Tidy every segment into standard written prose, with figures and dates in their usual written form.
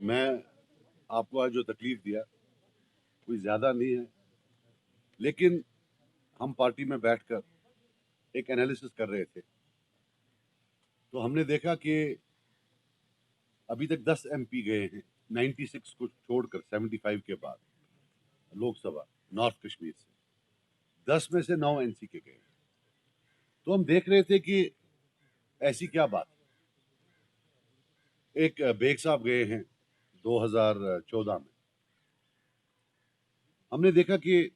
मैं आपको आज जो तकलीफ दिया कोई ज़्यादा नहीं है, लेकिन हम पार्टी में बैठकर एक एनालिसिस कर रहे थे, तो हमने देखा कि अभी तक 10 एमपी गए हैं 96 को छोड़कर 75 के बाद लोकसभा नॉर्थ कश्मीर से 10 में से 9 एनसी के गए। तो हम देख रहे थे कि ऐसी क्या बात। एक बेग साहब गए हैं 2014 में। हमने देखा कि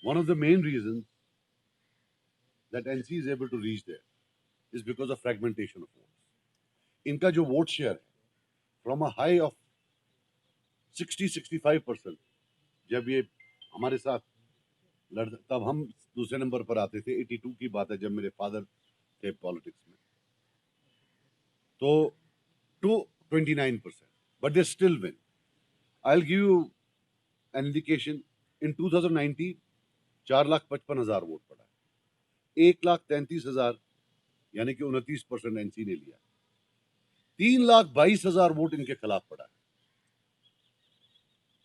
one of the main reason that NC is able to reach there is because of fragmentation of votes. इनका जो वोट शेयर है फ्रॉम अ हाई ऑफ 60-65%, जब ये हमारे साथ तब हम दूसरे नंबर पर आते थे। 82 की बात है जब मेरे फादर थे पॉलिटिक्स में, तो to 29%, but they still win. I will give you an indication. In 2019 4,55,000 vote पड़ा है, 1,33,000 यानी कि 29% एनसी ने लिया। 3,22,000 वोट इनके खिलाफ पड़ा है,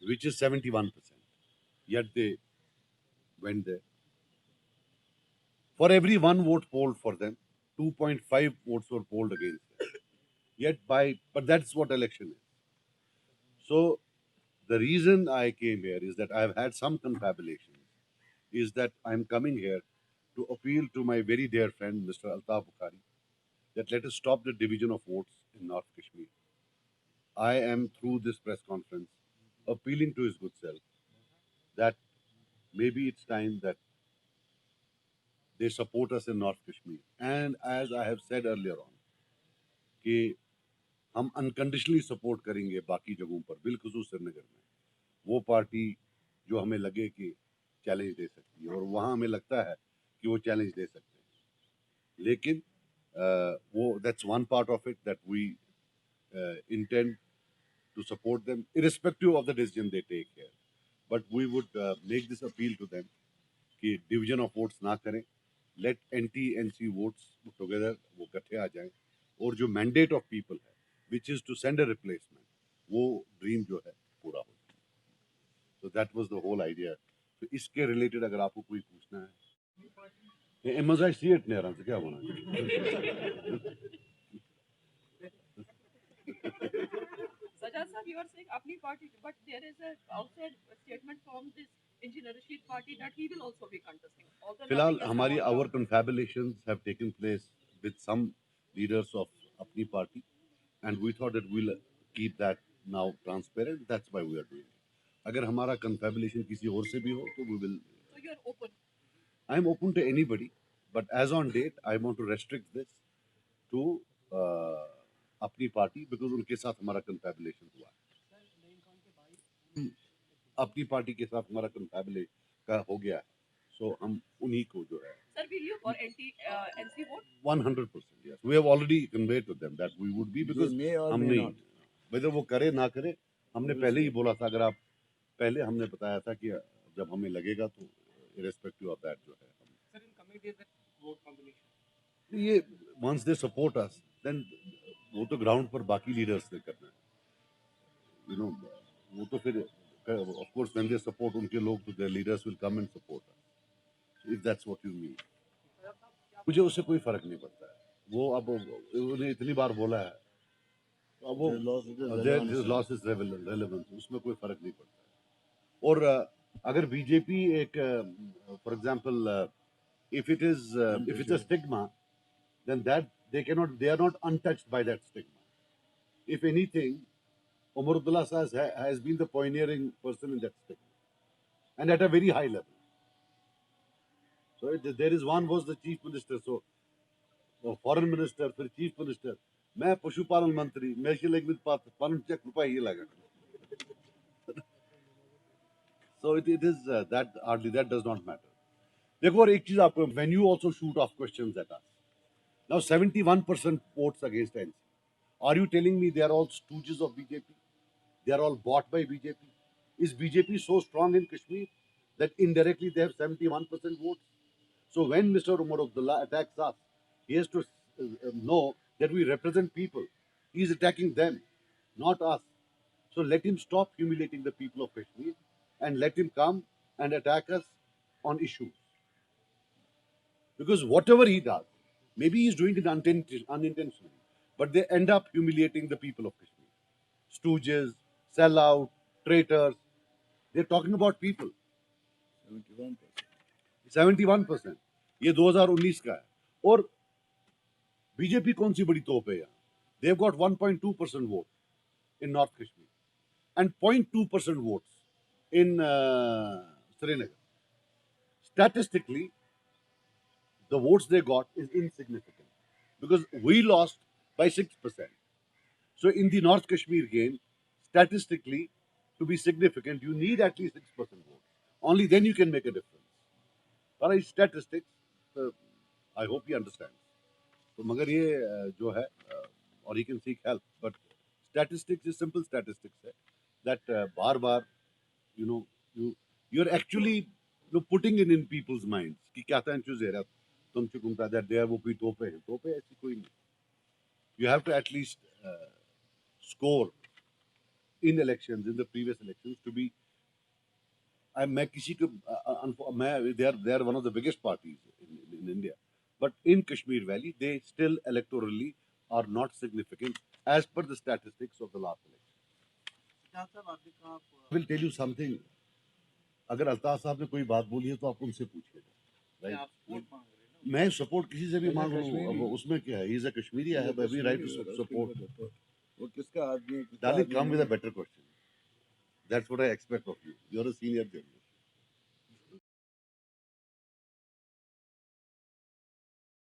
which is 71%. Yet they went there. For every one vote polled for them, 2.5 votes were polled against them. But that's what election is. So the reason I came here is that I've had some confabulations, is that I'm coming here to appeal to my very dear friend, Mr. Altaf Bukhari, that let us stop the division of votes in North Kashmir. I am, through this press conference, appealing to his good self that maybe it's time that they support us in North Kashmir. And as I have said earlier on, कि हम unconditionally support करेंगे बाकी जगहों पर, बिलखुसूस श्रीनगर में वो party जो हमें लगे कि चैलेंज दे सकती है, और वहाँ हमें लगता है कि वो चैलेंज दे सकते हैं। लेकिन वो that's one part of it that we intend to support them irrespective of the decision they take here, but we would make this appeal to them कि division of votes ना करें, let NT-NC votes together वो इकट्ठे आ जाएं, और जो mandate of people है which is to send a replacement, वो dream जो है पूरा हो। So that was the whole idea. तो इसके related अगर आपको कोई पूछना है, मजा सी इतने आराम से क्या होना। Sajjad sir, you are saying Apni party, but there is also a statement from this Engineer Rashid party that he will also be contesting. फिलहाल हमारी our confabulations have taken place with some leaders of अपनी party, and we thought that we'll keep that now transparent. That's why we are doing it. अगर हमारा confabulation किसी और से भी हो तो we will. So you are open. I am open to anybody, but as on date, I want to restrict this to अपनी party because उनके साथ हमारा confabulation हुआ है। अपनी पार्टी के साथ हमारा confabulation का हो गया है, so हम उन्हीं को जो है। Sir, will you for NC vote? 100%, yes. We have already conveyed to them that we would be because हम नहीं, whether वो करे ना करे, हमने पहले ही बोला था। अगर आप पहले हमने बताया था कि जब हमें लगेगा तो irrespective of that जो है हम। Sir, in coming days, that vote combination. ये once they support us, then वो तो ground पर बाकी leaders ने करना है, you know, वो तो फिर of course when they support उनके लोग तो their leaders will come and support us, if that's what you mean. मुझे उससे कोई फर्क नहीं पड़ता है। वो अब उन्हें इतनी बार बोला है, अब वो लॉस इज रेलेवेंस, उसमें कोई फर्क नहीं पड़ता है। और अगर बीजेपी एक for example if it is if it's a stigma, then that they are not untouched by that stigma. If anything, Umar Abdullah has been the pioneering person in that stigma, and at a very high level. So there is one was the chief minister, so foreign minister, फिर chief minister, मैं पशुपालन मंत्री, मेरे लगे पालन check रुपये ये लगा। So it is that hardly that does not matter. देखो और एक चीज आपको, when you also shoot off questions at us, now 71% votes against NC. Are you telling me they are all stooges of BJP? They are all bought by BJP? Is BJP so strong in Kashmir that indirectly they have 71% votes? So when Mr. Umar Abdullah attacks us, he has to know that we represent people. He is attacking them. not us. So let him stop humiliating the people of Kashmir and let him come and attack us on issues. Because whatever he does, maybe he's doing it unintentionally, but they end up humiliating the people of Kashmir. Stooges, sellout, traitors. They're talking about people. 71%. ये 2019 का है. और BJP कौन सी बड़ी तोप है यहाँ? They've got 1.2% vote in North Kashmir and 0.2% votes in Srinagar. Statistically, the votes they got is insignificant because we lost by 6%. So in the North Kashmir game, statistically, to be significant, you need at least 6% vote. Only then you can make a difference. But in statistics, I hope he understands. तो मगर ये जो है और he can seek help, but statistics is simple statistics है that बार-बार you're actually putting it in people's minds कि क्या था इंचुज है तुम चुकुमता that they are वो कोई तोपे ऐसी कोई नहीं. You have to at least score in elections, in the previous elections, to be. मैं किसी को they are one of the biggest parties in India, but in Kashmir Valley they still electorally are not significant as per the statistics of the last election. I will tell you something. अगर अल्ताफ साहब ने कोई बात बोली है तो आप उनसे पूछिएगा. Right? मैं सपोर्ट किसी से भी मांग लूँ, अब उसमें क्या है? He is a Kashmiri. I have every right to support. वो किसका आदमी है? Darling, come with a better question. That's what I expect of you. You're a senior journalist.